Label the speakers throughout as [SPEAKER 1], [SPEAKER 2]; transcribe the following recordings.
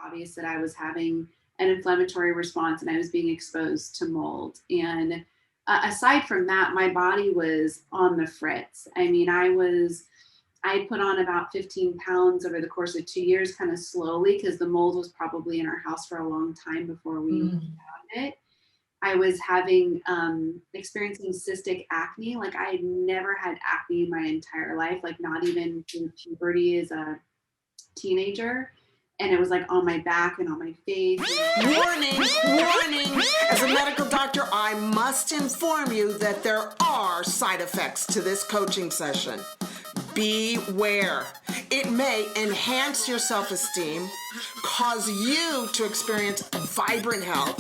[SPEAKER 1] obvious that I was having an inflammatory response and I was being exposed to mold. And aside from that, my body was on the fritz. I mean, I put on about 15 pounds over the course of 2 years, kind of slowly, because the mold was probably in our house for a long time before we found it. I was experiencing cystic acne. Like, I had never had acne in my entire life, like not even through puberty as a teenager. And it was like on my back and on my face.
[SPEAKER 2] Warning, warning. As a medical doctor, I must inform you that there are side effects to this coaching session. Beware. It may enhance your self-esteem, cause you to experience vibrant health,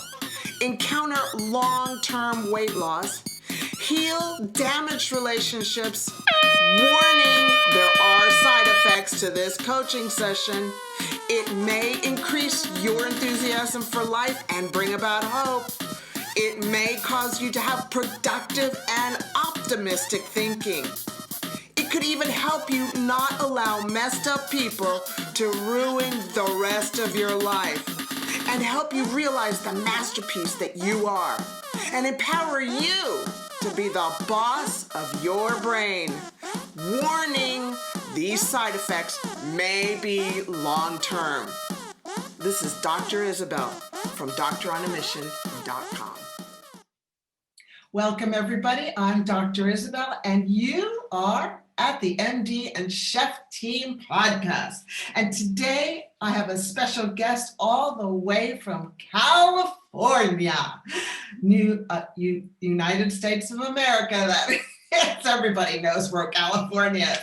[SPEAKER 2] encounter long-term weight loss, heal damaged relationships. Warning, there are side effects to this coaching session. It may increase your enthusiasm for life and bring about hope. It may cause you to have productive and optimistic thinking. It could even help you not allow messed up people to ruin the rest of your life, and help you realize the masterpiece that you are, and empower you to be the boss of your brain. Warning, these side effects may be long-term. This is Dr. Isabel from Doctoronamission.com. Welcome, everybody. I'm Dr. Isabel, and you are at the MD and Chef Team podcast. And today I have a special guest all the way from California, United States of America. That everybody knows where California is.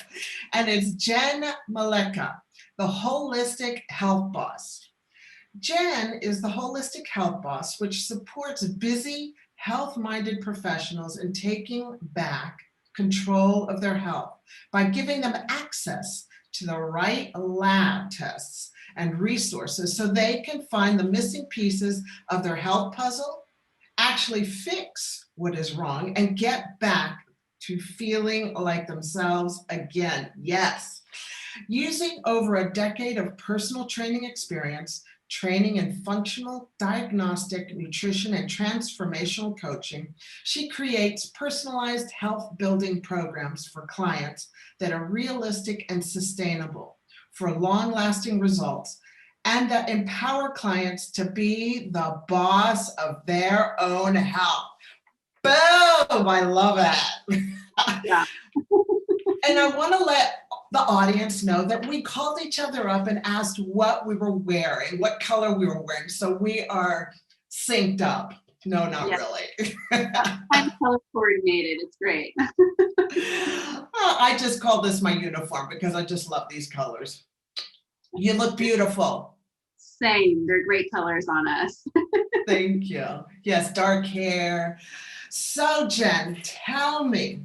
[SPEAKER 2] And it's Jenn Maleka, the Wholistic Health Boss. Jenn is the Wholistic Health Boss, which supports busy, health-minded professionals in taking back control of their health by giving them access to the right lab tests and resources so they can find the missing pieces of their health puzzle, actually fix what is wrong, and get back to feeling like themselves again. Yes. Using over a decade of personal training experience, training in functional, diagnostic, nutrition, and transformational coaching, she creates personalized health building programs for clients that are realistic and sustainable for long-lasting results, and that empower clients to be the boss of their own health. Boom! I love that.
[SPEAKER 1] Yeah.
[SPEAKER 2] And I want to let the audience know that we called each other up and asked what we were wearing, what color we were wearing. So we are synced up. No, not really.
[SPEAKER 1] I'm color coordinated. It's great.
[SPEAKER 2] Well, I just call this my uniform because I just love these colors. You look beautiful.
[SPEAKER 1] Same. They're great colors on us.
[SPEAKER 2] Thank you. Yes, dark hair. So Jenn, tell me,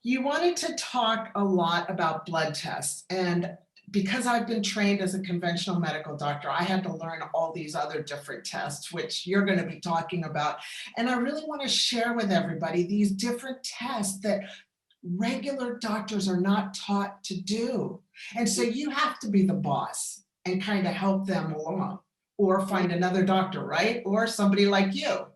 [SPEAKER 2] you wanted to talk a lot about blood tests, and because I've been trained as a conventional medical doctor, I had to learn all these other different tests, which you're going to be talking about. And I really want to share with everybody these different tests that regular doctors are not taught to do. And so you have to be the boss and kind of help them along, or find another doctor, right? Or somebody like you.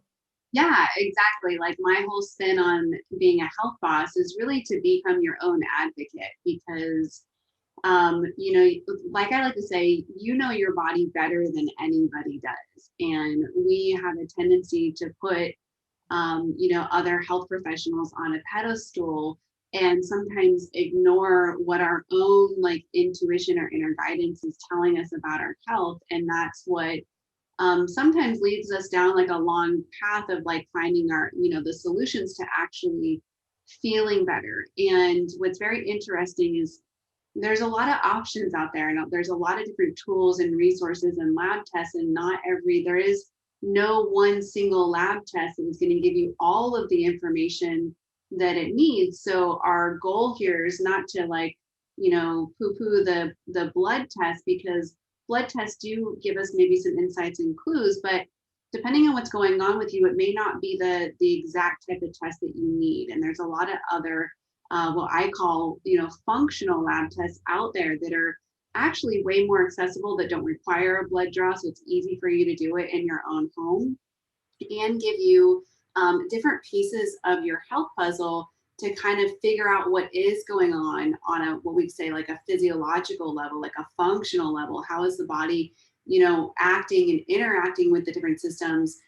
[SPEAKER 1] Yeah, exactly. Like, my whole spin on being a health boss is really to become your own advocate, because, like I like to say, you know your body better than anybody does. And we have a tendency to put, other health professionals on a pedestal and sometimes ignore what our own intuition or inner guidance is telling us about our health. And that's what sometimes leads us down a long path of finding our, the solutions to actually feeling better. And what's very interesting is there's a lot of options out there, and there's a lot of different tools and resources and lab tests, and there is no one single lab test that is going to give you all of the information that it needs. So our goal here is not to poo-poo the blood test, because blood tests do give us maybe some insights and clues, but depending on what's going on with you, it may not be the exact type of test that you need. And there's a lot of other, what I call, functional lab tests out there that are actually way more accessible that don't require a blood draw. So it's easy for you to do it in your own home and give you different pieces of your health puzzle to kind of figure out what is going on a what we say like a physiological level, like a functional level. How is the body, acting and interacting with the different systems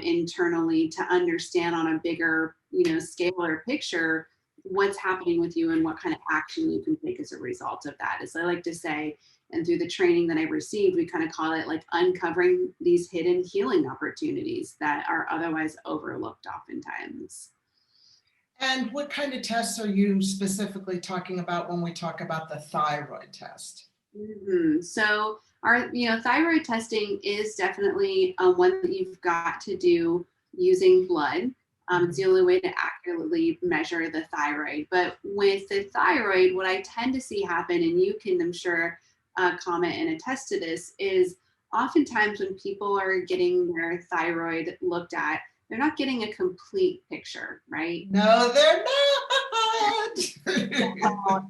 [SPEAKER 1] internally to understand on a bigger, scale or picture what's happening with you and what kind of action you can take as a result of that. As I like to say, and through the training that I received, we kind of call it like uncovering these hidden healing opportunities that are otherwise overlooked oftentimes.
[SPEAKER 2] And what kind of tests are you specifically talking about when we talk about the thyroid test?
[SPEAKER 1] So our, thyroid testing is definitely one that you've got to do using blood. It's the only way to accurately measure the thyroid. But with the thyroid, what I tend to see happen, and you can, I'm sure, comment and attest to this, is oftentimes when people are getting their thyroid looked at, they're not getting a complete picture, right?
[SPEAKER 2] No, they're not.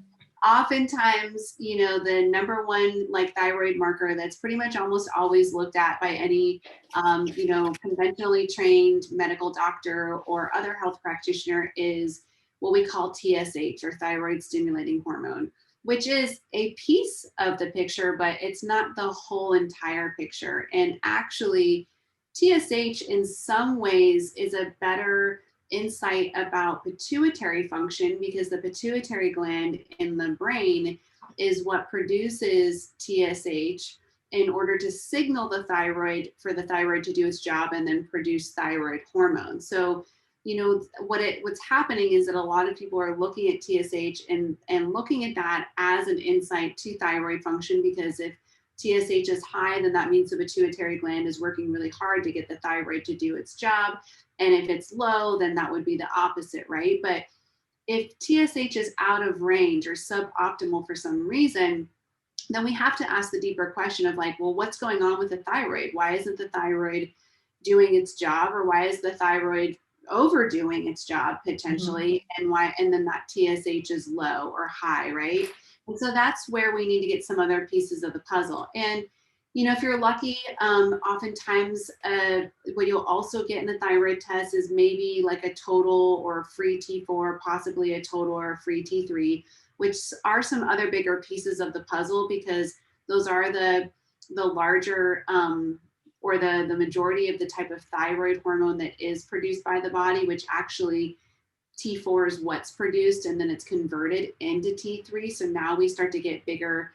[SPEAKER 1] Oftentimes, the number one like thyroid marker that's pretty much almost always looked at by any, conventionally trained medical doctor or other health practitioner is what we call TSH, or thyroid stimulating hormone, which is a piece of the picture, but it's not the whole entire picture. And actually, TSH in some ways is a better insight about pituitary function, because the pituitary gland in the brain is what produces TSH in order to signal the thyroid for the thyroid to do its job and then produce thyroid hormone. So, what's happening is that a lot of people are looking at TSH and looking at that as an insight to thyroid function, because if TSH is high, then that means the pituitary gland is working really hard to get the thyroid to do its job. And if it's low, then that would be the opposite, right? But if TSH is out of range or suboptimal for some reason, then we have to ask the deeper question of like, well, what's going on with the thyroid? Why isn't the thyroid doing its job? Or why is the thyroid overdoing its job potentially? And then that TSH is low or high, right? And so that's where we need to get some other pieces of the puzzle. And if you're lucky, oftentimes what you'll also get in the thyroid test is maybe like a total or free T4, possibly a total or a free T3, which are some other bigger pieces of the puzzle, because those are the larger or the majority of the type of thyroid hormone that is produced by the body, which actually T4 is what's produced and then it's converted into T3. So now we start to get bigger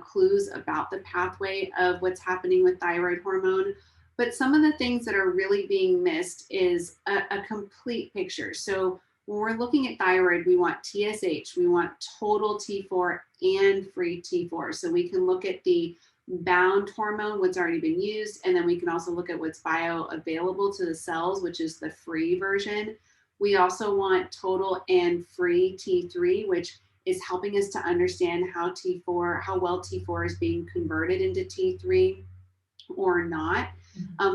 [SPEAKER 1] clues about the pathway of what's happening with thyroid hormone. But some of the things that are really being missed is a complete picture. So when we're looking at thyroid, we want TSH, we want total T4 and free T4. So we can look at the bound hormone, what's already been used, and then we can also look at what's bioavailable to the cells, which is the free version. We also want total and free T3, which is helping us to understand how well T4 is being converted into T3 or not.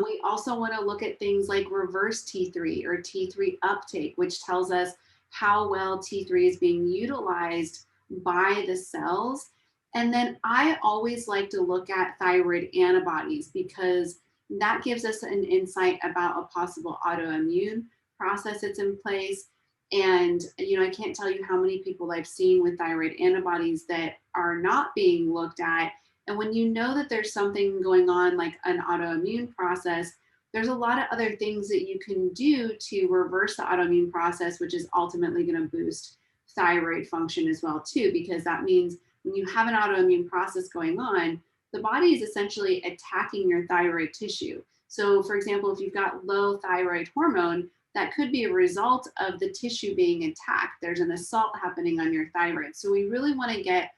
[SPEAKER 1] We also want to look at things like reverse T3 or T3 uptake, which tells us how well T3 is being utilized by the cells. And then I always like to look at thyroid antibodies, because that gives us an insight about a possible autoimmune process that's in place. And, I can't tell you how many people I've seen with thyroid antibodies that are not being looked at. And when you know that there's something going on, like an autoimmune process, there's a lot of other things that you can do to reverse the autoimmune process, which is ultimately going to boost thyroid function as well, too, because that means when you have an autoimmune process going on, the body is essentially attacking your thyroid tissue. So, for example, if you've got low thyroid hormone, that could be a result of the tissue being attacked. There's an assault happening on your thyroid. So we really want to get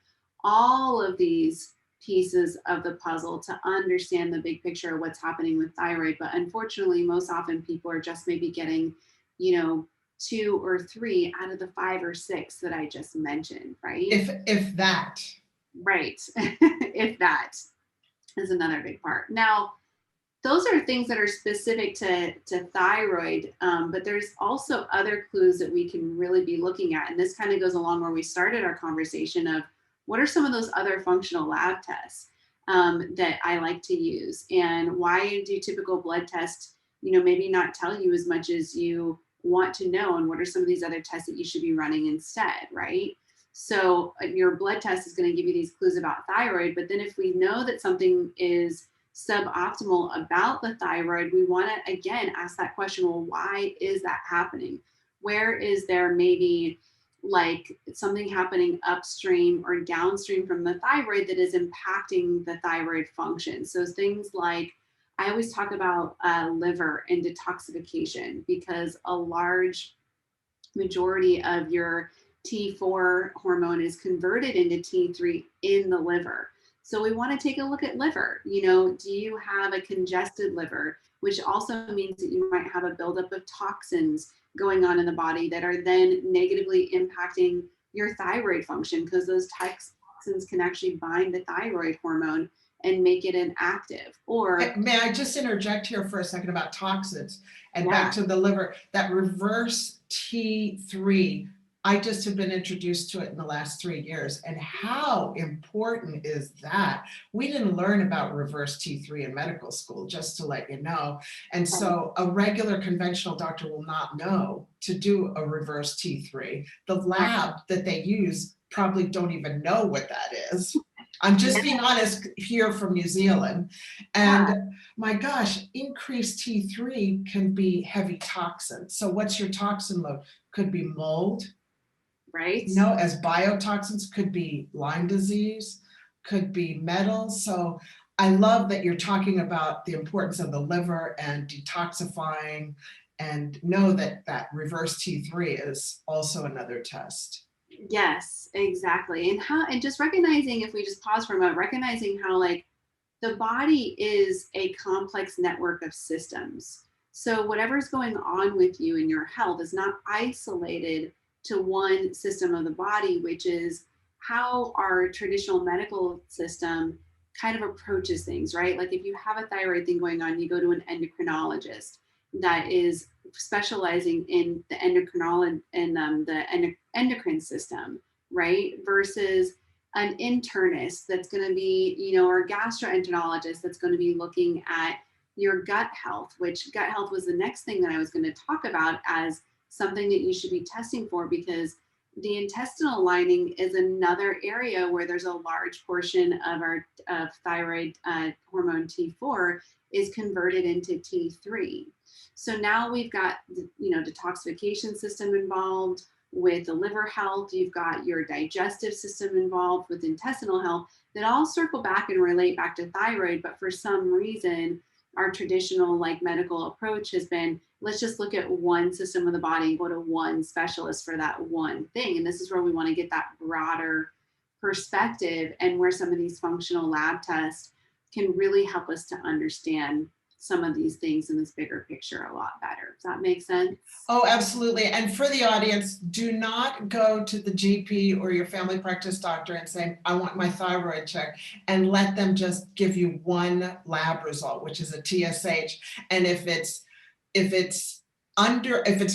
[SPEAKER 1] all of these pieces of the puzzle to understand the big picture of what's happening with thyroid. But unfortunately, most often people are just maybe getting, 2 or 3 out of the 5 or 6 that I just mentioned, right?
[SPEAKER 2] If that.
[SPEAKER 1] Right. If that is another big part. Now, those are things that are specific to thyroid, but there's also other clues that we can really be looking at. And this kind of goes along where we started our conversation of what are some of those other functional lab tests that I like to use? And why do typical blood tests, maybe not tell you as much as you want to know? And what are some of these other tests that you should be running instead, right? So your blood test is going to give you these clues about thyroid, but then if we know that something is suboptimal about the thyroid, we want to again ask that question, well, why is that happening? Where is there maybe like something happening upstream or downstream from the thyroid that is impacting the thyroid function? So things like, I always talk about liver and detoxification, because a large majority of your T4 hormone is converted into T3 in the liver. So we want to take a look at liver. Do you have a congested liver, which also means that you might have a buildup of toxins going on in the body that are then negatively impacting your thyroid function, because those toxins can actually bind the thyroid hormone and make it inactive. Or
[SPEAKER 2] may I just interject here for a second about toxins and back to the liver, that reverse T3. I just have been introduced to it in the last 3 years. And how important is that? We didn't learn about reverse T3 in medical school, just to let you know. And so a regular conventional doctor will not know to do a reverse T3. The lab that they use probably don't even know what that is. I'm just being honest here from New Zealand. And my gosh, increased T3 can be heavy toxins. So what's your toxin load? Could be mold.
[SPEAKER 1] Right.
[SPEAKER 2] As biotoxins, could be Lyme disease, could be metals. So I love that you're talking about the importance of the liver and detoxifying, and know that that reverse T3 is also another test.
[SPEAKER 1] Yes, exactly. And just recognizing, if we just pause for a moment, recognizing how like the body is a complex network of systems. So whatever's going on with you in your health is not isolated to one system of the body, which is how our traditional medical system kind of approaches things, right? Like if you have a thyroid thing going on, you go to an endocrinologist that is specializing in the endocrine system, right? Versus an internist that's going to be, or a gastroenterologist that's going to be looking at your gut health, which gut health was the next thing that I was going to talk about as something that you should be testing for, because the intestinal lining is another area where there's a large portion of our thyroid hormone T4 is converted into T3. So now we've got the detoxification system involved with the liver health. You've got your digestive system involved with intestinal health, that all circle back and relate back to thyroid. But for some reason, our traditional medical approach has been, let's just look at one system of the body and go to one specialist for that one thing. And this is where we want to get that broader perspective, and where some of these functional lab tests can really help us to understand some of these things in this bigger picture a lot better. Does that make sense?
[SPEAKER 2] Oh, absolutely. And for the audience, do not go to the GP or your family practice doctor and say, I want my thyroid checked, and let them just give you one lab result, which is a TSH. And if it's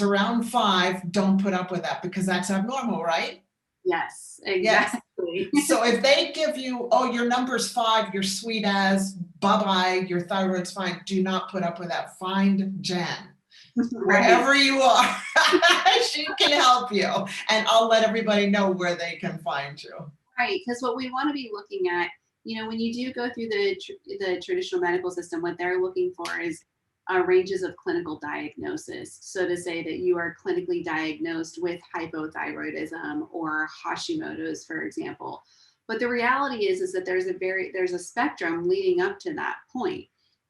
[SPEAKER 2] around 5, don't put up with that, because that's abnormal, right?
[SPEAKER 1] Yes, exactly.
[SPEAKER 2] Yes. So if they give you, oh, your number's 5, you're sweet as, bye-bye, your thyroid's fine, do not put up with that. Find Jenn. Right. Wherever you are, she can help you. And I'll let everybody know where they can find you.
[SPEAKER 1] Right, because what we want to be looking at, when you do go through the traditional medical system, what they're looking for is ranges of clinical diagnosis. So to say that you are clinically diagnosed with hypothyroidism or Hashimoto's, for example. But the reality is that there's a spectrum leading up to that point.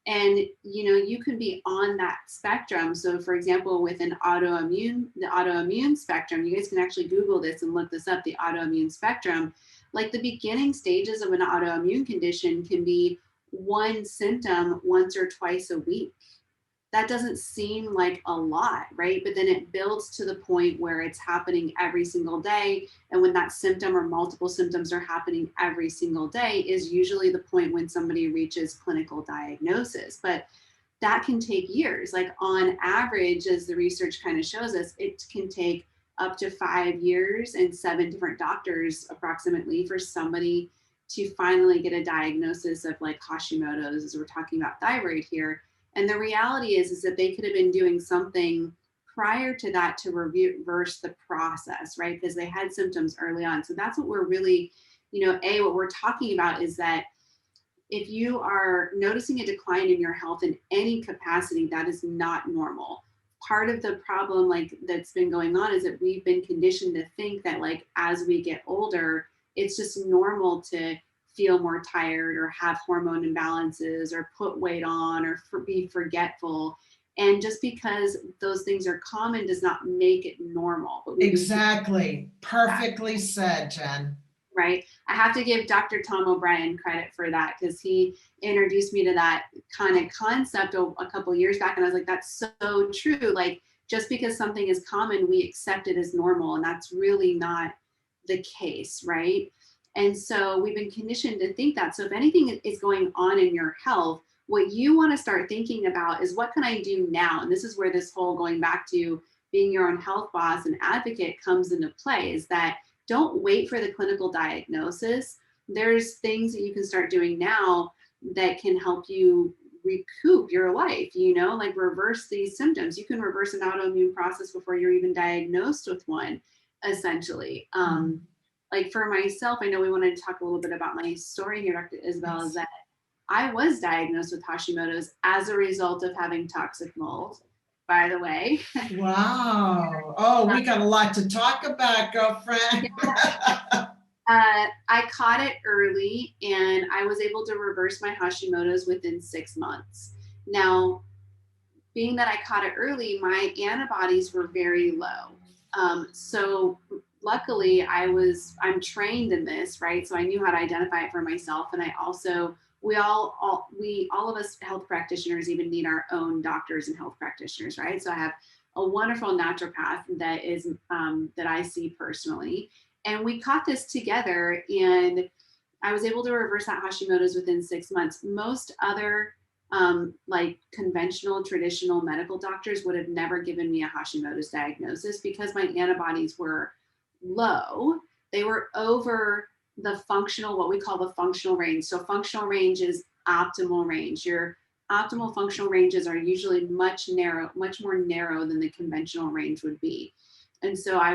[SPEAKER 1] And, you can be on that spectrum. So for example, with the autoimmune spectrum, you guys can actually Google this and look this up, the autoimmune spectrum. Like the beginning stages of an autoimmune condition can be one symptom once or twice a week. That doesn't seem like a lot, right? But then it builds to the point where it's happening every single day. And when that symptom or multiple symptoms are happening every single day is usually the point when somebody reaches clinical diagnosis. But that can take years. Like on average, as the research kind of shows us, it can take up to 5 years and 7 different doctors approximately for somebody to finally get a diagnosis of like Hashimoto's, as we're talking about thyroid here. And the reality is that they could have been doing something prior to that to reverse the process, right? Because they had symptoms early on. So that's what we're really, what we're talking about is that if you are noticing a decline in your health in any capacity, that is not normal. Part of the problem that's been going on is that we've been conditioned to think that as we get older, it's just normal to feel more tired or have hormone imbalances or put weight on or be forgetful. And just because those things are common does not make it normal. But
[SPEAKER 2] exactly. Perfectly said, Jenn.
[SPEAKER 1] Right. I have to give Dr. Tom O'Brien credit for that because he introduced me to that kind of concept a couple of years back. And I was like, that's so true. Just because something is common, we accept it as normal. And that's really not the case. Right. And so we've been conditioned to think that. So if anything is going on in your health, what you want to start thinking about is what can I do now? And this is where this whole going back to being your own health boss and advocate comes into play, is that don't wait for the clinical diagnosis. There's things that you can start doing now that can help you recoup your life, reverse these symptoms. You can reverse an autoimmune process before you're even diagnosed with one, essentially. For myself, I know we wanted to talk a little bit about my story here, Dr. Isabel, is that I was diagnosed with Hashimoto's as a result of having toxic mold, by the way.
[SPEAKER 2] Wow. Oh, we got a lot to talk about, girlfriend.
[SPEAKER 1] I caught it early and I was able to reverse my Hashimoto's within 6 months. Now, being that I caught it early, my antibodies were very low. So luckily I'm trained in this, right? So I knew how to identify it for myself. And I also, all of us health practitioners even need our own doctors and health practitioners, right? So I have a wonderful naturopath that is, that I see personally. And we caught this together and I was able to reverse that Hashimoto's within 6 months. Most other conventional, traditional medical doctors would have never given me a Hashimoto's diagnosis because my antibodies were low. They were over the functional, what we call the functional range. So functional range is optimal range. Your optimal functional ranges are usually much more narrow than the conventional range would be. And so I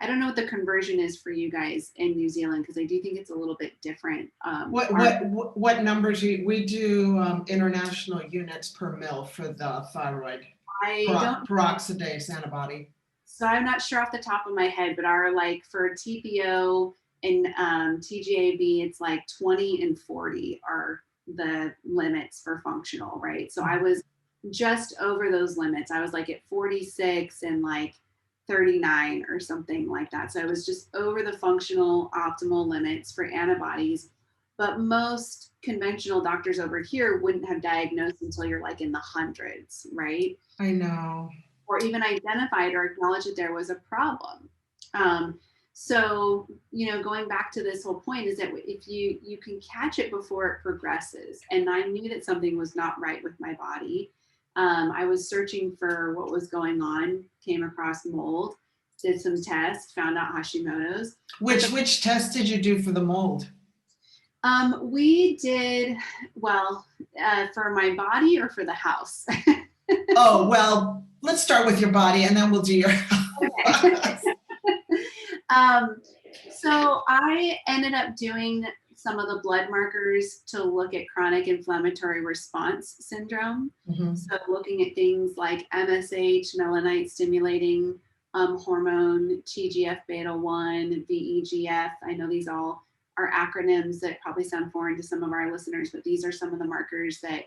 [SPEAKER 1] don't know what the conversion is for you guys in New Zealand, because I do think it's a little bit different.
[SPEAKER 2] What numbers we do international units per mil for the thyroid peroxidase antibody.
[SPEAKER 1] So I'm not sure off the top of my head, but our for TPO and TGAB, it's 20 and 40 are the limits for functional, right? So I was just over those limits. I was at 46 and 39 or something like that. So I was just over the functional optimal limits for antibodies, but most conventional doctors over here wouldn't have diagnosed until you're in the hundreds, right?
[SPEAKER 2] I know.
[SPEAKER 1] Or even identified or acknowledged that there was a problem. So, going back to this whole point is that if you can catch it before it progresses. And I knew that something was not right with my body. I was searching for what was going on, came across mold, did some tests, found out Hashimoto's.
[SPEAKER 2] Which test did you do for the mold?
[SPEAKER 1] We did, for my body or for the house?
[SPEAKER 2] Oh, well, let's start with your body and then we'll do your
[SPEAKER 1] okay. So I ended up doing some of the blood markers to look at chronic inflammatory response syndrome. Mm-hmm. So looking at things like MSH, melanite stimulating hormone, TGF-beta1, VEGF. I know these all are acronyms that probably sound foreign to some of our listeners, but these are some of the markers that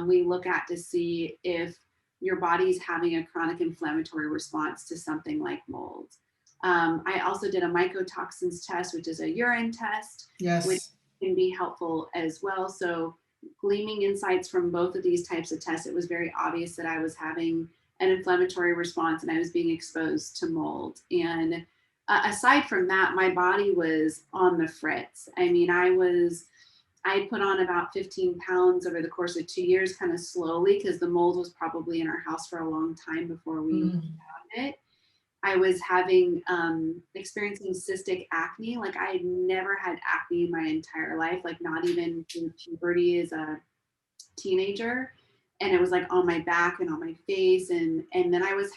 [SPEAKER 1] we look at to see if your body's having a chronic inflammatory response to something like mold. I also did a mycotoxins test, which is a urine test,
[SPEAKER 2] yes,
[SPEAKER 1] which can be helpful as well. So gleaming insights from both of these types of tests, it was very obvious that I was having an inflammatory response and I was being exposed to mold. And aside from that, my body was on the fritz. I mean, I put on about 15 pounds over the course of 2 years, kind of slowly, because the mold was probably in our house for a long time before we found it. I was having experiencing cystic acne. Like I had never had acne in my entire life, like not even through puberty as a teenager. And it was like on my back and on my face. And then I was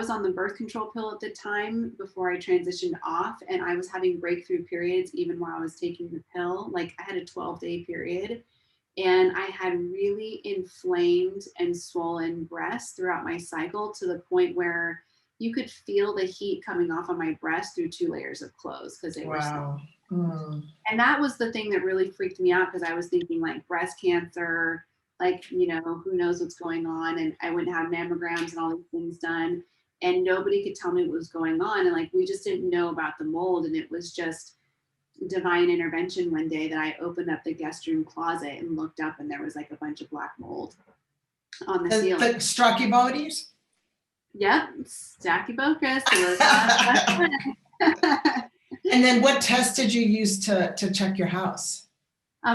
[SPEAKER 1] on the birth control pill at the time before I transitioned off, and I was having breakthrough periods even while I was taking the pill. Like I had a 12-day period, and I had really inflamed and swollen breasts throughout my cycle to the point where you could feel the heat coming off of my breast through 2 layers of clothes because they were so. And that was the thing that really freaked me out, because I was thinking like breast cancer, like, who knows what's going on. And I went and had mammograms and all these things done, and nobody could tell me what was going on. And like, we just didn't know about the mold. And it was just divine intervention one day that I opened up the guest room closet and looked up, and there was like a bunch of black mold on the ceiling.
[SPEAKER 3] The Stachybodes?
[SPEAKER 1] Yep, Stachybodes.
[SPEAKER 3] And then what test did you use to check your house?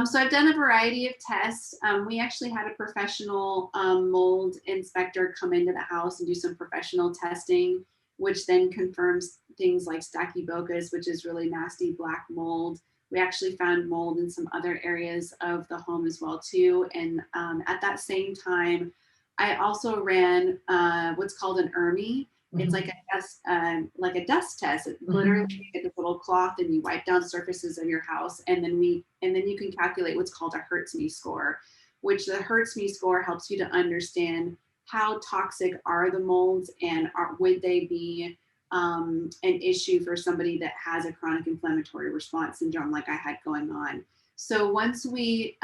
[SPEAKER 1] So I've done a variety of tests. We actually had a professional mold inspector come into the house and do some professional testing, which then confirms things like Stachybodes, which is really nasty black mold. We actually found mold in some other areas of the home as well too. And at that same time, I also ran what's called an ERMI. It's like a dust test. It literally, you get this little cloth and you wipe down surfaces of your house, and then you can calculate what's called a Hurts Me score, which the Hurts Me score helps you to understand how toxic are the molds, and would they be an issue for somebody that has a chronic inflammatory response syndrome like I had going on. So once we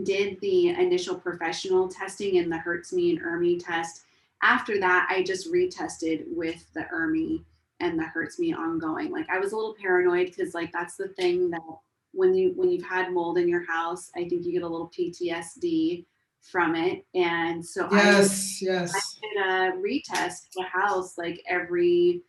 [SPEAKER 1] did the initial professional testing and the Hurts Me and ERMI test, after that, I just retested with the ERMI and the Hurts Me ongoing. Like I was a little paranoid, because like that's the thing that when you've had mold in your house, I think you get a little PTSD from it. And so I did retest the house like every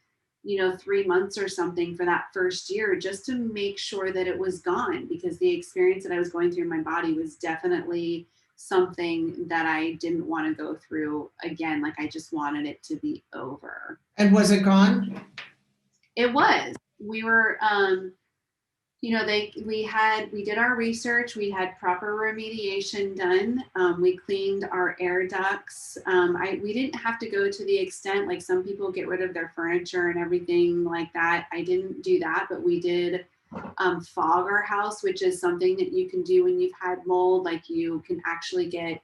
[SPEAKER 1] 3 months or something for that first year, just to make sure that it was gone, because the experience that I was going through in my body was definitely something that I didn't want to go through again. Like I just wanted it to be over.
[SPEAKER 3] And was it gone?
[SPEAKER 1] It was. We were, we did our research. We had proper remediation done. We cleaned our air ducts. We didn't have to go to the extent like some people get rid of their furniture and everything like that. I didn't do that, but we did fog our house, which is something that you can do when you've had mold. Like you can actually get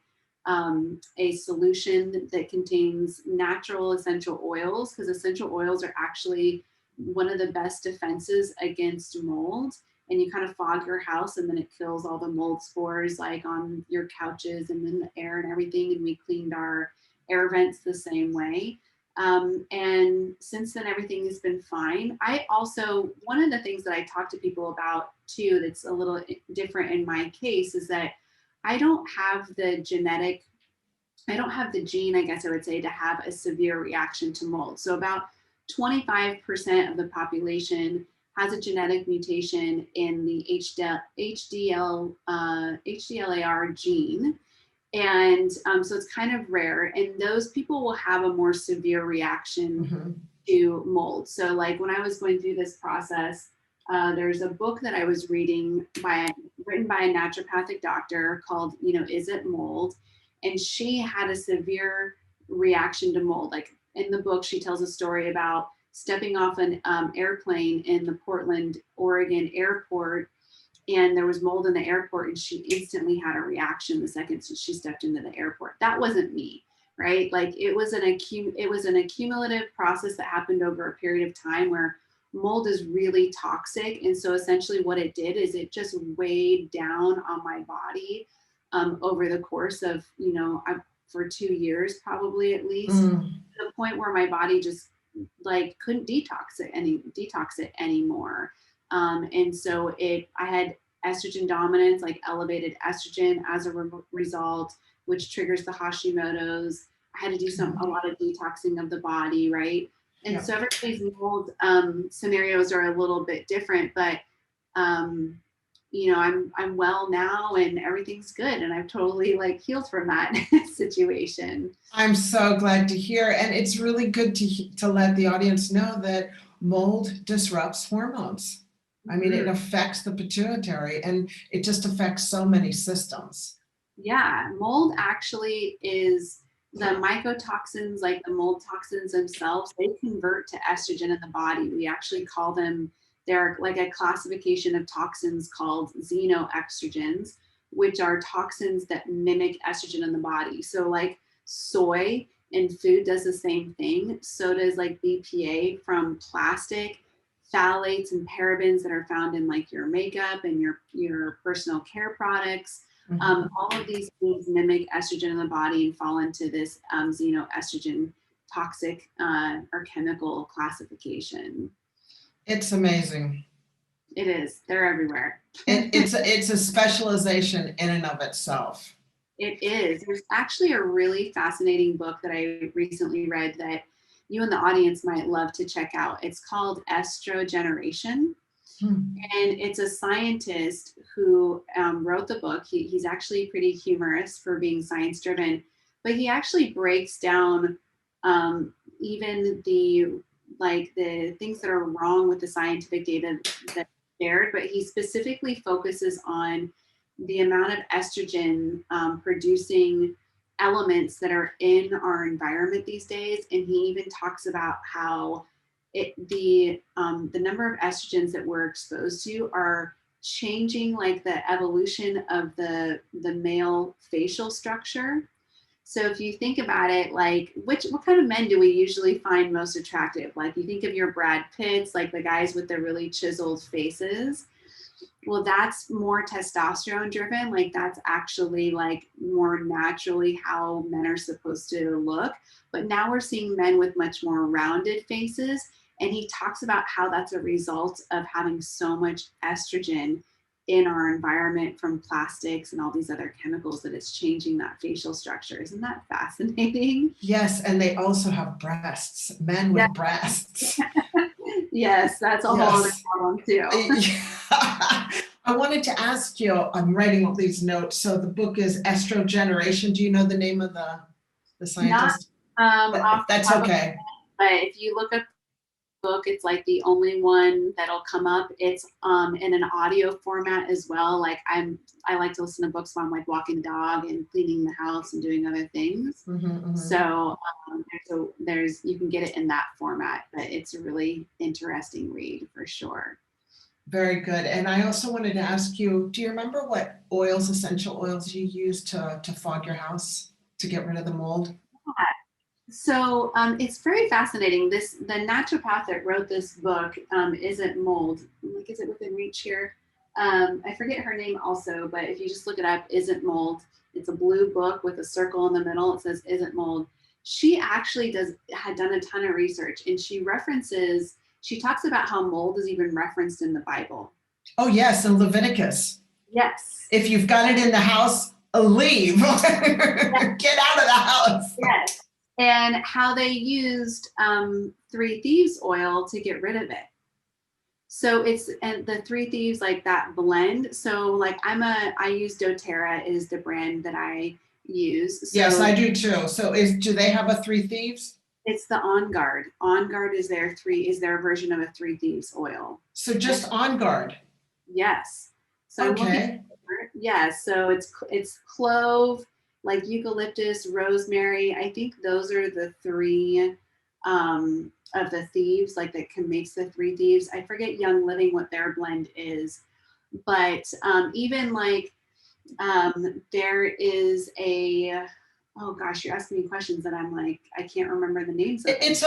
[SPEAKER 1] a solution that contains natural essential oils, because essential oils are actually one of the best defenses against mold. And you kind of fog your house, and then it kills all the mold spores like on your couches and then the air and everything. And we cleaned our air vents the same way. And since then, everything has been fine. I also, one of the things that I talk to people about too, that's a little different in my case, is that I don't have the gene, I guess I would say, to have a severe reaction to mold. So about 25% of the population has a genetic mutation in the HDLAR gene. And so it's kind of rare, and those people will have a more severe reaction to mold. So like when I was going through this process, there's a book that I was reading written by a naturopathic doctor called, Is It Mold? And she had a severe reaction to mold. Like in the book, she tells a story about stepping off an airplane in the Portland, Oregon airport, and there was mold in the airport, and she instantly had a reaction the second she stepped into the airport. That wasn't me, right? Like it was an accumulative process that happened over a period of time where mold is really toxic. And so essentially what it did is it just weighed down on my body over the course of, for 2 years, probably at least, to the point where my body just like couldn't detox it anymore. And so I had estrogen dominance, like elevated estrogen as a result, which triggers the Hashimoto's. I had to do a lot of detoxing of the body, right? And so everybody's mold scenarios are a little bit different, but I'm well now and everything's good. And I've totally like healed from that situation.
[SPEAKER 3] I'm so glad to hear. And it's really good to let the audience know that mold disrupts hormones. I mean, it affects the pituitary and it just affects so many systems.
[SPEAKER 1] Yeah, mold actually is the mycotoxins, like the mold toxins themselves, they convert to estrogen in the body. We actually call them, they're like a classification of toxins called xenoestrogens, which are toxins that mimic estrogen in the body. So like soy in food does the same thing. So does like BPA from plastic, phthalates and parabens that are found in like your makeup and your personal care products. All of these things mimic estrogen in the body and fall into this xenoestrogen toxic or chemical classification.
[SPEAKER 3] It's amazing.
[SPEAKER 1] It is. They're everywhere.
[SPEAKER 3] It's a specialization in and of itself.
[SPEAKER 1] It is. There's actually a really fascinating book that I recently read that you and the audience might love to check out. It's called Estrogeneration. And it's a scientist who wrote the book. He's actually pretty humorous for being science driven, but he actually breaks down even the things that are wrong with the scientific data that's shared, but he specifically focuses on the amount of estrogen producing elements that are in our environment these days. And he even talks about how the number of estrogens that we're exposed to are changing like the evolution of the male facial structure. So if you think about it, like what kind of men do we usually find most attractive? Like you think of your Brad Pitts, like the guys with the really chiseled faces. Well, that's more testosterone driven. Like that's actually like more naturally how men are supposed to look. But now we're seeing men with much more rounded faces. And he talks about how that's a result of having so much estrogen in our environment from plastics and all these other chemicals that it's changing that facial structure. Isn't that fascinating?
[SPEAKER 3] Yes, and they also have breasts, men with breasts.
[SPEAKER 1] Yes, that's a whole other problem too.
[SPEAKER 3] I wanted to ask you, I'm writing all these notes. So the book is Estrogeneration. Do you know the name of the scientist? That's okay.
[SPEAKER 1] But if you look up book, it's like the only one that'll come up. It's in an audio format as well. Like I like to listen to books while I'm like walking the dog and cleaning the house and doing other things. So there's you can get it in that format, but it's a really interesting read for sure.
[SPEAKER 3] Very good. And I also wanted to ask you, do you remember what essential oils you use to fog your house to get rid of the mold?
[SPEAKER 1] Yeah. So it's very fascinating. The naturopath that wrote this book isn't mold. Like, is it within reach here? I forget her name also, but if you just look it up, Isn't Mold. It's a blue book with a circle in the middle. It says Isn't Mold. She actually had done a ton of research, and she talks about how mold is even referenced in the Bible.
[SPEAKER 3] Oh yes, in Leviticus.
[SPEAKER 1] Yes.
[SPEAKER 3] If you've got it in the house, leave. Yes. Get out of the house.
[SPEAKER 1] Yes. And how they used 3 Thieves oil to get rid of it. So and the 3 Thieves, like that blend. So like I use doTERRA is the brand that I use. So
[SPEAKER 3] yes, I do too. So do they have a 3 Thieves?
[SPEAKER 1] It's the On Guard. On Guard is their version of a 3 Thieves oil.
[SPEAKER 3] So just On Guard.
[SPEAKER 1] Yes. So
[SPEAKER 3] okay.
[SPEAKER 1] So it's clove, like eucalyptus, rosemary. I think those are the 3 of the thieves, like that makes the 3 Thieves. I forget Young Living what their blend is, but even like there is oh gosh, you're asking me questions that I'm like, I can't remember the names of them.
[SPEAKER 3] It's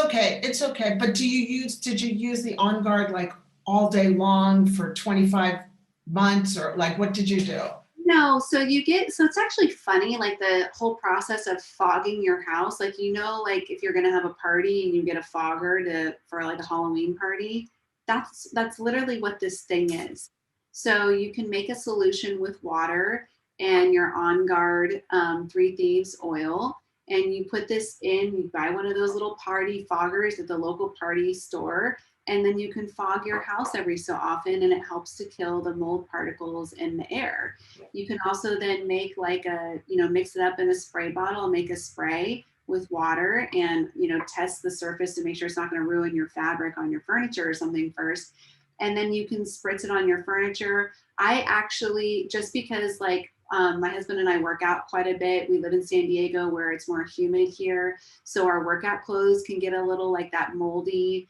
[SPEAKER 3] okay. But did you use the On Guard like all day long for 25 months, or like what did you do?
[SPEAKER 1] No, so it's actually funny, like the whole process of fogging your house, like, like if you're going to have a party and you get a fogger for like a Halloween party, that's literally what this thing is. So you can make a solution with water and your On Guard 3 Thieves oil, and you put this in, you buy one of those little party foggers at the local party store, And then you can fog your house every so often, and it helps to kill the mold particles in the air. You can also then make like mix it up in a spray bottle, make a spray with water, and, test the surface to make sure it's not going to ruin your fabric on your furniture or something first. And then you can spritz it on your furniture. I actually, just because my husband and I work out quite a bit. We live in San Diego where it's more humid here. So our workout clothes can get a little like that moldy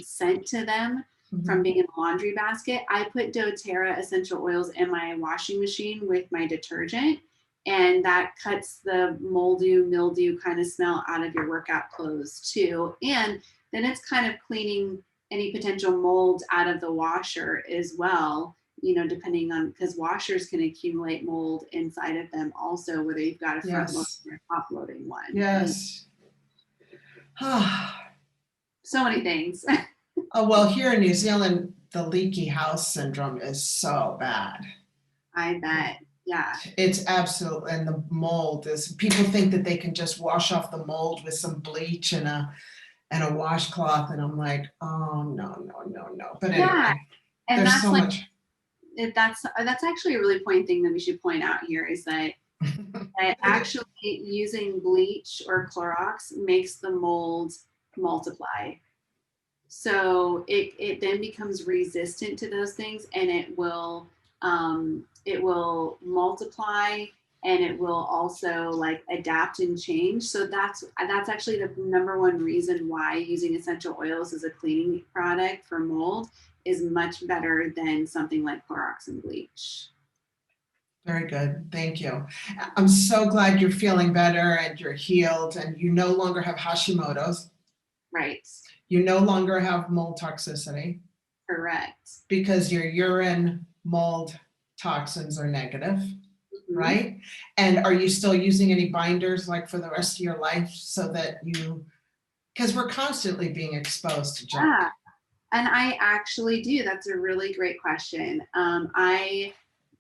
[SPEAKER 1] scent to them from being in the laundry basket. I put doTERRA essential oils in my washing machine with my detergent, and that cuts the mildew kind of smell out of your workout clothes too. And then it's kind of cleaning any potential mold out of the washer as well, depending on, because washers can accumulate mold inside of them also, whether you've got a front loading or a top loading one.
[SPEAKER 3] Yes.
[SPEAKER 1] So many things.
[SPEAKER 3] Oh, well, here in New Zealand, the leaky house syndrome is so bad.
[SPEAKER 1] I bet. Yeah.
[SPEAKER 3] It's absolute, and the mold is, people think that they can just wash off the mold with some bleach and a washcloth, and I'm like, oh, no. But anyway,
[SPEAKER 1] and
[SPEAKER 3] there's
[SPEAKER 1] that's
[SPEAKER 3] so much.
[SPEAKER 1] That's actually a really important thing that we should point out here, is that actually using bleach or Clorox makes the mold multiply. So it then becomes resistant to those things, and it will multiply, and it will also adapt and change. So that's actually the number one reason why using essential oils as a cleaning product for mold is much better than something like Clorox and bleach.
[SPEAKER 3] Very good. Thank you. I'm so glad you're feeling better and you're healed, and you no longer have Hashimoto's.
[SPEAKER 1] Right.
[SPEAKER 3] You no longer have mold toxicity.
[SPEAKER 1] Correct.
[SPEAKER 3] Because your urine mold toxins are negative, right? And are you still using any binders for the rest of your life, so that because we're constantly being exposed to junk?
[SPEAKER 1] Yeah, and I actually do. That's a really great question. I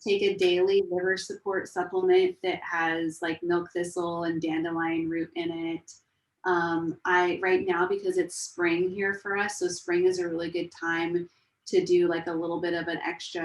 [SPEAKER 1] take a daily liver support supplement that has milk thistle and dandelion root in it. Right now, because it's spring here for us, so spring is a really good time to do a little bit of an extra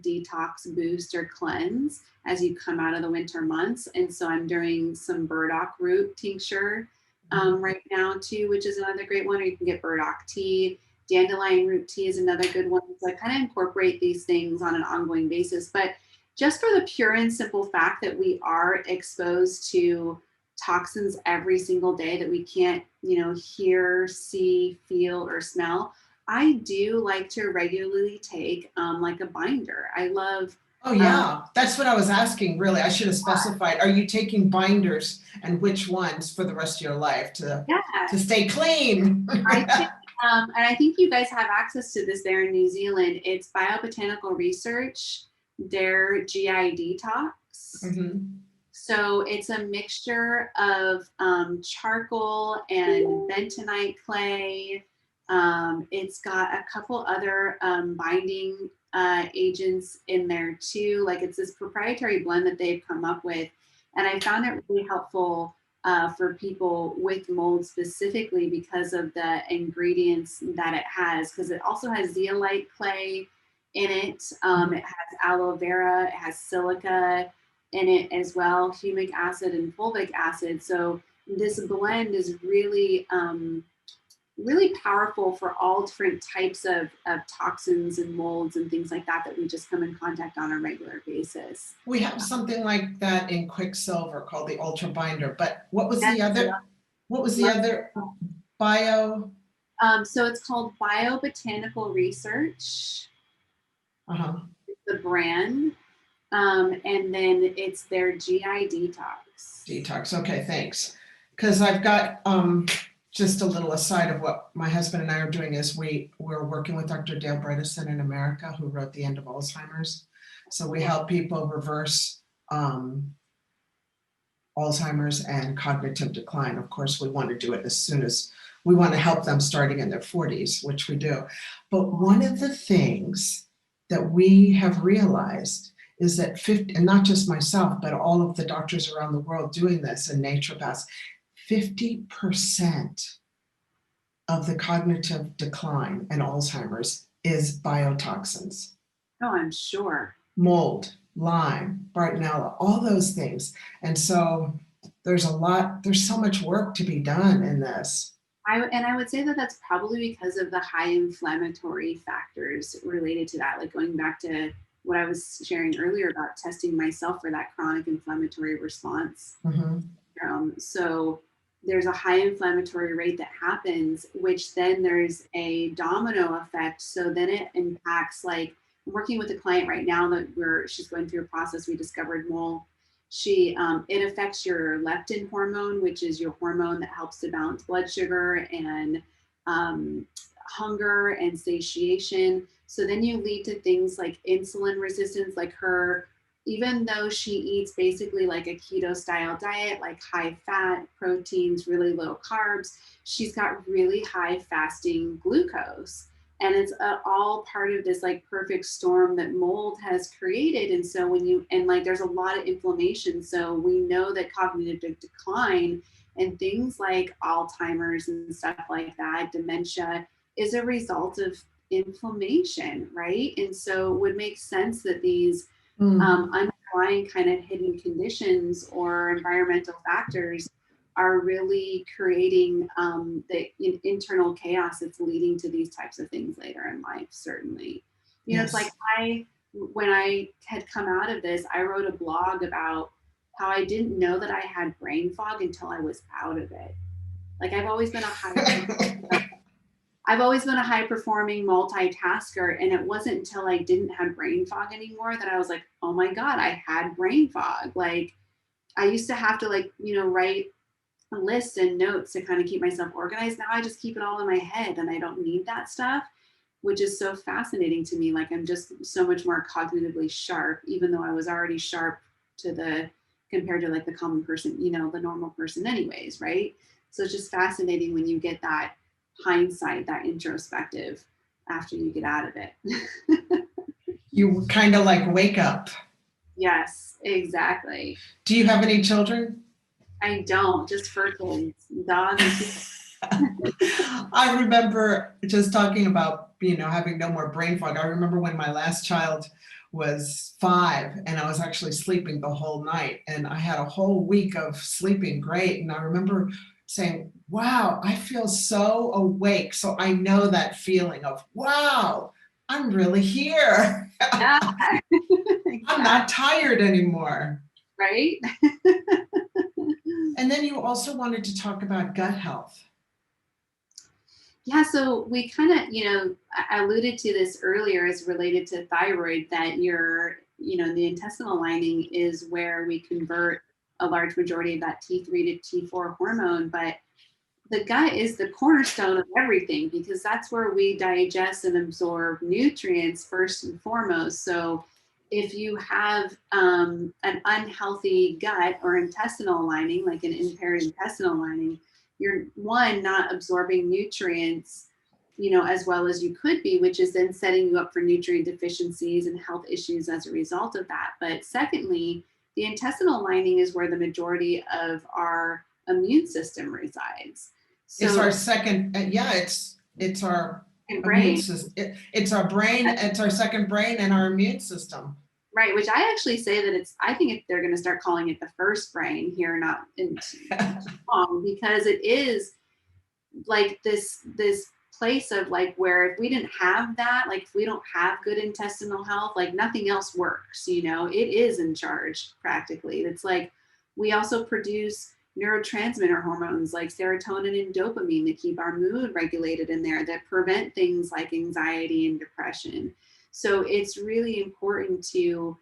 [SPEAKER 1] detox boost or cleanse as you come out of the winter months. And so I'm doing some burdock root tincture right now too, which is another great one. Or you can get burdock tea. Dandelion root tea is another good one. So I kind of incorporate these things on an ongoing basis. But just for the pure and simple fact that we are exposed to toxins every single day that we can't, hear, see, feel, or smell, I do like to regularly take a binder. I love.
[SPEAKER 3] Oh yeah, that's what I was asking, really. I should have specified. Are you taking binders, and which ones for the rest of your life to stay clean?
[SPEAKER 1] I think, and I think you guys have access to this there in New Zealand. It's Biobotanical Research, their GI Detox. So it's a mixture of charcoal and bentonite clay. It's got a couple other binding agents in there too. It's this proprietary blend that they've come up with. And I found it really helpful for people with mold specifically because of the ingredients that it has, because it also has zeolite clay in it. It has aloe vera, it has silica in it as well, humic acid and fulvic acid. So this blend is really, really powerful for all different types of toxins and molds and things like that we just come in contact on a regular basis.
[SPEAKER 3] We have something like that in Quicksilver called the Ultra Binder, but what was the other? What was the other? Bio?
[SPEAKER 1] So it's called Biobotanical Research. The brand. And then it's their GI Detox.
[SPEAKER 3] Detox. Okay, thanks. Because I've got just a little aside of what my husband and I are doing is we're working with Dr. Dale Bredesen in America, who wrote The End of Alzheimer's. So we help people reverse Alzheimer's and cognitive decline. Of course, we want to do it as soon as we want to help them starting in their 40s, which we do. But one of the things that we have realized is that and not just myself, but all of the doctors around the world doing this and naturopaths, 50% of the cognitive decline and Alzheimer's is biotoxins.
[SPEAKER 1] Oh, I'm sure.
[SPEAKER 3] Mold, Lyme, Bartonella, all those things. And so there's so much work to be done in this.
[SPEAKER 1] I would say that that's probably because of the high inflammatory factors related to that. Like going back to what I was sharing earlier about testing myself for that chronic inflammatory response. So there's a high inflammatory rate that happens, which then there's a domino effect. So then it impacts, like I'm working with a client right now that she's going through a process. We discovered mole. It affects your leptin hormone, which is your hormone that helps to balance blood sugar and hunger and satiation. So then you lead to things like insulin resistance, like her, even though she eats basically like a keto style diet, like high fat, proteins, really low carbs, she's got really high fasting glucose. And it's all part of this like perfect storm that mold has created. And so there's a lot of inflammation. So we know that cognitive decline and things like Alzheimer's and stuff like that, dementia, is a result of inflammation, right? And so it would make sense that these underlying kind of hidden conditions or environmental factors are really creating the internal chaos that's leading to these types of things later in life, certainly. It's like when I had come out of this, I wrote a blog about how I didn't know that I had brain fog until I was out of it. Like I've always been a high performing multitasker, and it wasn't until I didn't have brain fog anymore that I was like, oh my God, I had brain fog. Like I used to have to write lists and notes to kind of keep myself organized. Now I just keep it all in my head and I don't need that stuff, which is so fascinating to me. Like I'm just so much more cognitively sharp, even though I was already sharp compared to like the common person, the normal person anyways, right? So it's just fascinating when you get that hindsight, that introspective after you get out of it.
[SPEAKER 3] You kind of like wake up.
[SPEAKER 1] Yes, exactly.
[SPEAKER 3] Do you have any children?
[SPEAKER 1] I don't, just fur kids, dogs.
[SPEAKER 3] I remember just talking about, having no more brain fog. I remember when my last child was 5 and I was actually sleeping the whole night, and I had a whole week of sleeping great. And I remember saying, wow, I feel so awake. So I know that feeling of, wow, I'm really here. I'm not tired anymore.
[SPEAKER 1] Right?
[SPEAKER 3] And then you also wanted to talk about gut health.
[SPEAKER 1] Yeah, so we kind of, I alluded to this earlier as related to thyroid, that the intestinal lining is where we convert a large majority of that T3 to T4 hormone, but the gut is the cornerstone of everything because that's where we digest and absorb nutrients first and foremost. So if you have an unhealthy gut or intestinal lining, like an impaired intestinal lining, you're not absorbing nutrients, as well as you could be, which is then setting you up for nutrient deficiencies and health issues as a result of that. But secondly, the intestinal lining is where the majority of our immune system resides. So
[SPEAKER 3] it's our second, it's our
[SPEAKER 1] brain.
[SPEAKER 3] Immune system. It's our brain, it's our second brain and our immune system.
[SPEAKER 1] Right, which I actually say that I think if they're going to start calling it the first brain here, not in long, because it is like this place of like where if we didn't have that, like if we don't have good intestinal health, like nothing else works, it is in charge practically. It's like we also produce neurotransmitter hormones like serotonin and dopamine that keep our mood regulated in there, that prevent things like anxiety and depression. So it's really important to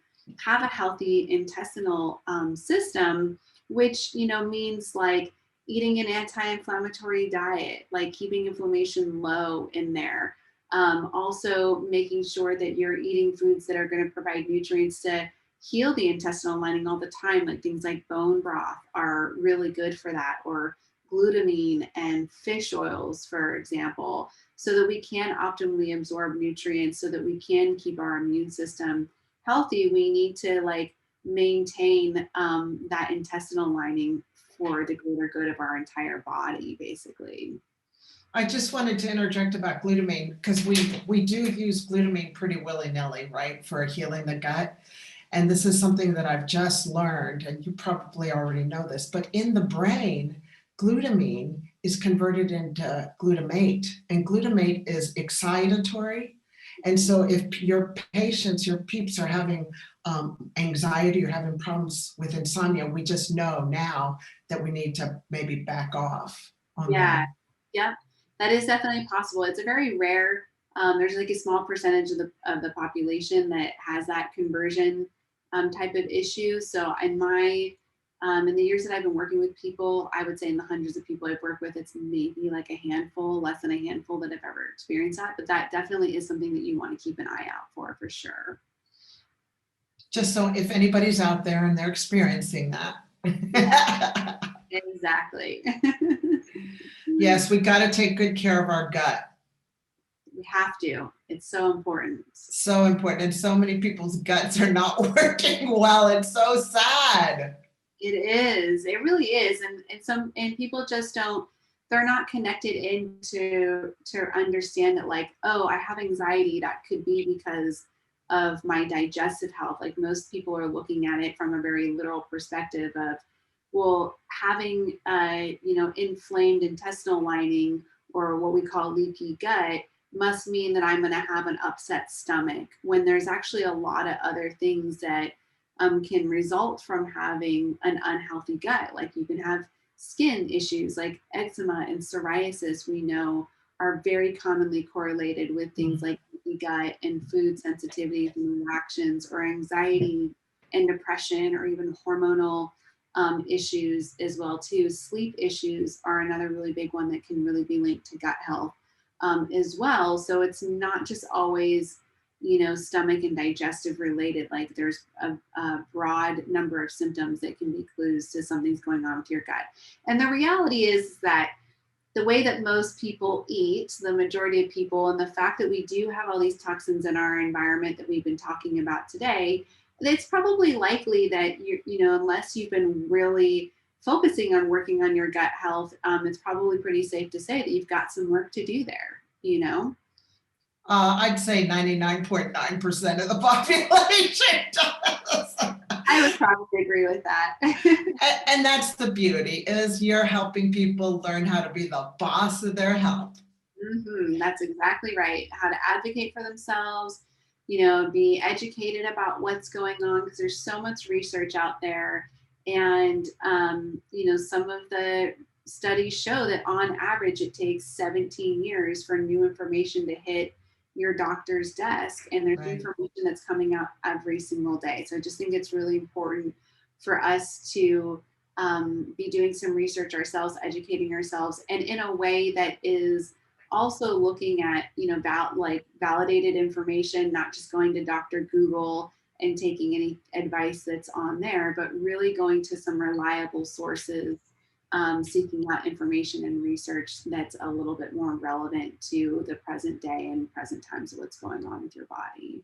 [SPEAKER 1] have a healthy intestinal system, which, means like eating an anti-inflammatory diet, like keeping inflammation low in there. Also making sure that you're eating foods that are going to provide nutrients to heal the intestinal lining all the time, like things like bone broth are really good for that, or glutamine and fish oils, for example, so that we can optimally absorb nutrients, so that we can keep our immune system healthy. We need to like maintain that intestinal lining for the greater good of our entire body, basically.
[SPEAKER 3] I just wanted to interject about glutamine because we do use glutamine pretty willy-nilly, right, for healing the gut. And this is something that I've just learned, and you probably already know this, but in the brain, glutamine is converted into glutamate, and glutamate is excitatory. And so if your patients, your peeps are having anxiety or having problems with insomnia, we just know now that we need to maybe back off on
[SPEAKER 1] Yeah.
[SPEAKER 3] that.
[SPEAKER 1] Yep. That is definitely possible. It's a very rare, there's like a small percentage of the population that has that conversion type of issue. So in the years that I've been working with people, I would say in the hundreds of people I've worked with, it's maybe like a handful, less than a handful that have ever experienced that. But that definitely is something that you want to keep an eye out for sure.
[SPEAKER 3] Just so if anybody's out there and they're experiencing that.
[SPEAKER 1] Yeah, exactly.
[SPEAKER 3] Yes, we got to take good care of our gut.
[SPEAKER 1] We have to. It's so important.
[SPEAKER 3] So important. And so many people's guts are not working well. It's so sad.
[SPEAKER 1] It is. It really is. And people just they're not connected to understand that, like, oh, I have anxiety. That could be because of my digestive health. Like, most people are looking at it from a very literal perspective of, well, having inflamed intestinal lining, or what we call leaky gut, must mean that I'm going to have an upset stomach, when there's actually a lot of other things that can result from having an unhealthy gut. Like, you can have skin issues like eczema and psoriasis, we know are very commonly correlated with things like leaky gut and food sensitivities and reactions, or anxiety and depression, or even hormonal issues as well too. Sleep issues are another really big one that can really be linked to gut health as well. So it's not just always, stomach and digestive related. Like, there's a broad number of symptoms that can be clues to something's going on with your gut. And the reality is that the way that most people eat, the majority of people, and the fact that we do have all these toxins in our environment that we've been talking about today, it's probably likely that unless you've been really focusing on working on your gut health, it's probably pretty safe to say that you've got some work to do there,
[SPEAKER 3] I'd say 99.9% of the population does.
[SPEAKER 1] I would probably agree with that.
[SPEAKER 3] And that's the beauty, is you're helping people learn how to be the boss of their health.
[SPEAKER 1] Mm-hmm. That's exactly right. How to advocate for themselves, be educated about what's going on, because there's so much research out there. And, some of the studies show that on average, it takes 17 years for new information to hit your doctor's desk. And there's information that's coming out every single day. So I just think it's really important for us to be doing some research ourselves, educating ourselves, and in a way that is also looking at, validated information, not just going to Dr. Google and taking any advice that's on there, but really going to some reliable sources, seeking out information and research that's a little bit more relevant to the present day and present times of what's going on with your body.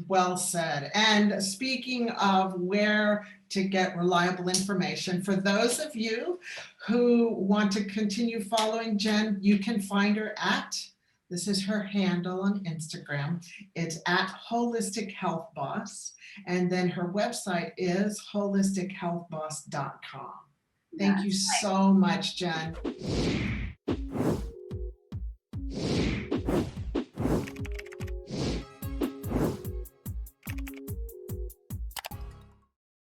[SPEAKER 3] Well said. And speaking of where to get reliable information, for those of you who want to continue following Jenn, you can find her this is her handle on Instagram. It's at Wholistic Health Boss. And then her website is holistichealthboss.com. Thank you so much, Jenn.